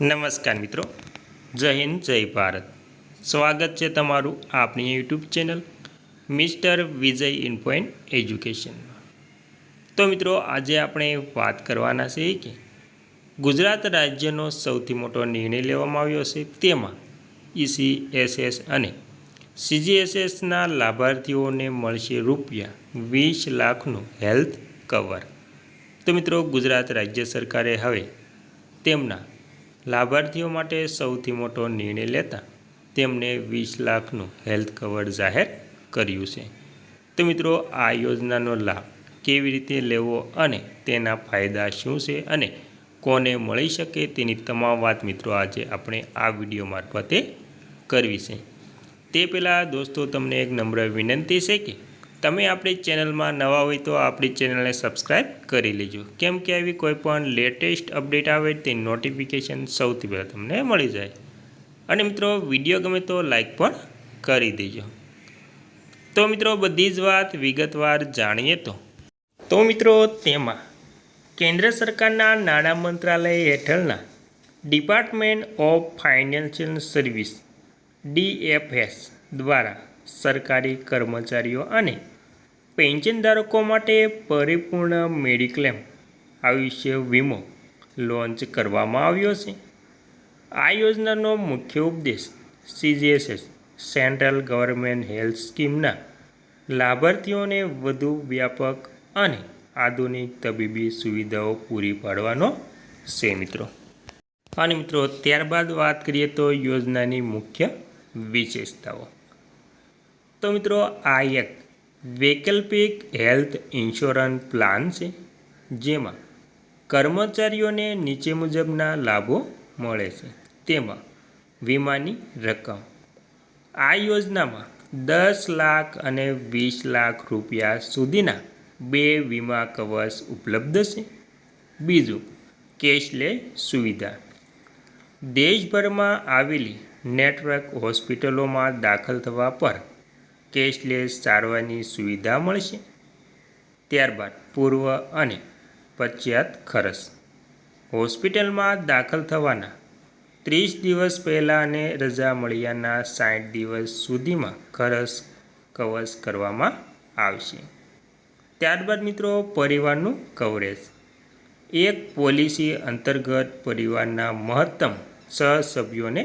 નમસ્કાર મિત્રો, જય હિન્દ, જય ભારત. સ્વાગત છે તમારું આપણી યુટ્યુબ ચેનલ મિસ્ટર વિજય ઇનપોઇન્ટ એજ્યુકેશનમાં. તો મિત્રો, આજે આપણે વાત કરવાના છે કે ગુજરાત રાજ્યનો સૌથી મોટો નિર્ણય લેવામાં આવ્યો છે. તેમાં ECSS અને CGSSના લાભાર્થીઓને મળશે ₹20 લાખનું હેલ્થ કવર. તો મિત્રો, ગુજરાત રાજ્ય સરકારે હવે તેમના લાભાર્થીઓ માટે સૌથી મોટો નિર્ણય લેતા તેમને 20 લાખનું હેલ્થ કવર જાહેર કર્યું છે. તો મિત્રો, આ યોજનાનો લાભ કેવી રીતે લેવો અને તેના ફાયદા શું છે અને કોને મળી શકે તેની તમામ વાત મિત્રો આજે આપણે આ વિડીયો મારફતે કરવી છે. તે પહેલાં દોસ્તો, તમને એક નમ્ર વિનંતી છે કે તમે આપણી ચેનલમાં નવા હોય તો આપણી ચેનલને સબસ્ક્રાઈબ કરી લેજો, કેમ કે આવી કોઈ પણ લેટેસ્ટ અપડેટ આવે તેની નોટિફિકેશન સૌથી પહેલાં તમને મળી જાય. અને મિત્રો, વિડીયો ગમે તો લાઈક પણ કરી દેજો. તો મિત્રો, બધી જ વાત વિગતવાર જાણીએ તો મિત્રો, તેમાં કેન્દ્ર સરકારના નાણાં મંત્રાલય હેઠળના department of financial service DFS દ્વારા સરકારી કર્મચારીઓ અને પેન્શનધારકો માટે પરિપૂર્ણ મેડિક્લેમ આયુષ્ય વીમો લોન્ચ કરવામાં આવ્યો છે. આ યોજનાનો મુખ્ય ઉદ્દેશ CGSS સેન્ટ્રલ ગવર્મેન્ટ હેલ્થ સ્કીમના લાભાર્થીઓને વધુ વ્યાપક અને આધુનિક તબીબી સુવિધાઓ પૂરી પાડવાનો છે મિત્રો. અને મિત્રો, ત્યારબાદ વાત કરીએ તો યોજનાની મુખ્ય વિશેષતાઓ. તો મિત્રો, આ એક વૈકલ્પિક હેલ્થ ઇન્સ્યોરન્સ પ્લાન છે જેમાં કર્મચારીઓને નીચે મુજબના લાભો મળે છે. તેમાં વીમાની રકમ આ યોજનામાં 10 લાખ અને 20 લાખ રૂપિયા સુધીના 2 વીમા કવચ ઉપલબ્ધ છે. બીજું, કેશલેસ સુવિધા. દેશભરમાં આવેલી નેટવર્ક હોસ્પિટલોમાં દાખલ થવા પર કેશલેસ સારવારની સુવિધા મળશે. ત્યારબાદ પૂર્વ અને પશ્ચાત ખર્ચ. હોસ્પિટલમાં દાખલ થવાના 30 દિવસ પહેલાં અને રજા મળ્યાના 60 દિવસ સુધીમાં ખર્ચ કવર કરવામાં આવશે. ત્યારબાદ મિત્રો, પરિવારનું કવરેજ. એક પોલિસી અંતર્ગત પરિવારના મહત્તમ 6 સભ્યોને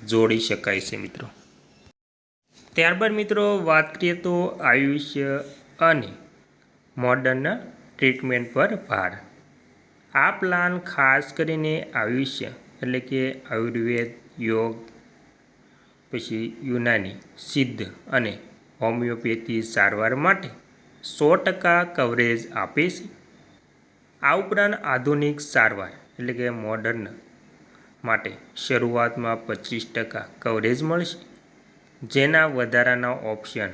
જોડી શકાય છે મિત્રો. ત્યારબાદ મિત્રો, વાત કરીએ તો આયુષ્ય અને મોડર્ન ટ્રીટમેન્ટ પર ભાર. આ પ્લાન ખાસ કરીને આયુષ્ય એટલે કે આયુર્વેદ, યોગ, પછી યુનાની, સિદ્ધ અને હોમિયોપેથી સારવાર માટે 100% કવરેજ આપે છે. આ ઉપરાંત આધુનિક સારવાર એટલે કે મોડર્ન માટે શરૂઆતમાં 25% કવરેજ મળશે, જેના વધારાના ઓપ્શન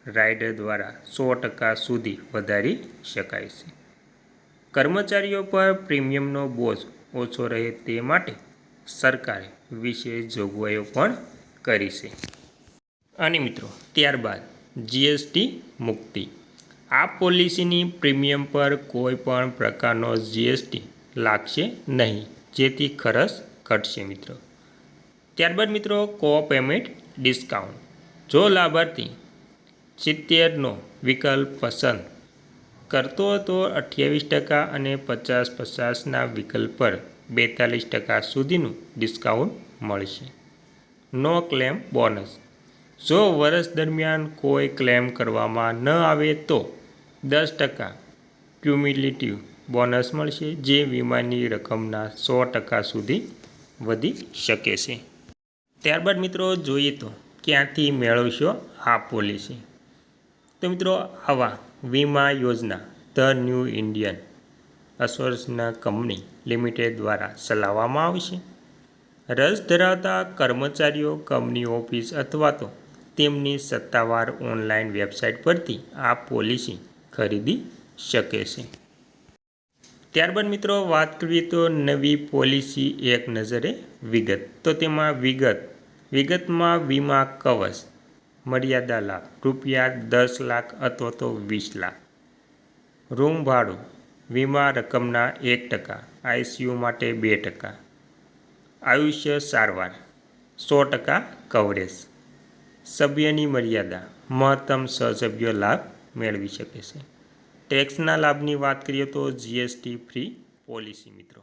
રાઇડર દ્વારા 100% સુધી વધારી શકાય છે. કર્મચારીઓ પર પ્રીમિયમનો બોજ ઓછો રહે તે માટે સરકારે વિશેષ જોગવાઈઓ પણ કરી છે. અને મિત્રો, ત્યારબાદ GST મુક્તિ. આ પોલિસીની પ્રીમિયમ પર કોઈ પણ પ્રકારનો GST લાગશે નહીં, જેથી ખર્ચ ઘટશે મિત્રો. ત્યારબાદ મિત્રો, કો-પેમેન્ટ ડિસ્કાઉન્ટ. જો લાભાર્થી 70નો વિકલ્પ પસંદ કરતો તો 28% અને 50-50ના વિકલ્પ પર 42% સુધીનું ડિસ્કાઉન્ટ મળશે. No claim bonus. જો વર્ષ દરમિયાન કોઈ ક્લેમ કરવામાં ન આવે તો 10% ક્યુમ્યુલેટિવ બોનસ મળશે, જે વીમાની રકમના 100% સુધી વધી શકે છે. ત્યારબાદ મિત્રો, જોઈએ તો ક્યાંથી મેળવશો આ પોલિસી. તો મિત્રો, આવા વીમા યોજના ધ ન્યૂ ઇન્ડિયન અસોર્સના કંપની લિમિટેડ દ્વારા ચલાવવામાં આવશે. રસ ધરાવતા કર્મચારીઓ કંપની ઓફિસ અથવા તો તેમની સત્તાવાર ઓનલાઈન વેબસાઇટ પરથી આ પોલિસી ખરીદી શકે છે. ત્યારબાદ મિત્રો, વાત કરીએ તો નવી પોલિસી એક નજરે વિગત. તો તેમાં વિગતમાં વીમા કવચ મર્યાદા લાભ ₹10 લાખ અથવા તો 20 લાખ. રૂમ ભાડું વીમા રકમના 1%, ICU માટે 2%. આયુષ્ય સારવાર 100% કવરેજ, સભ્યની મર્યાદા મહત્તમ 6 સભ્યો લાભ મેળવી શકે છે। ટેક્સના લાભની વાત કરીએ તો જીએસટી ફ્રી પોલિસી મિત્રો।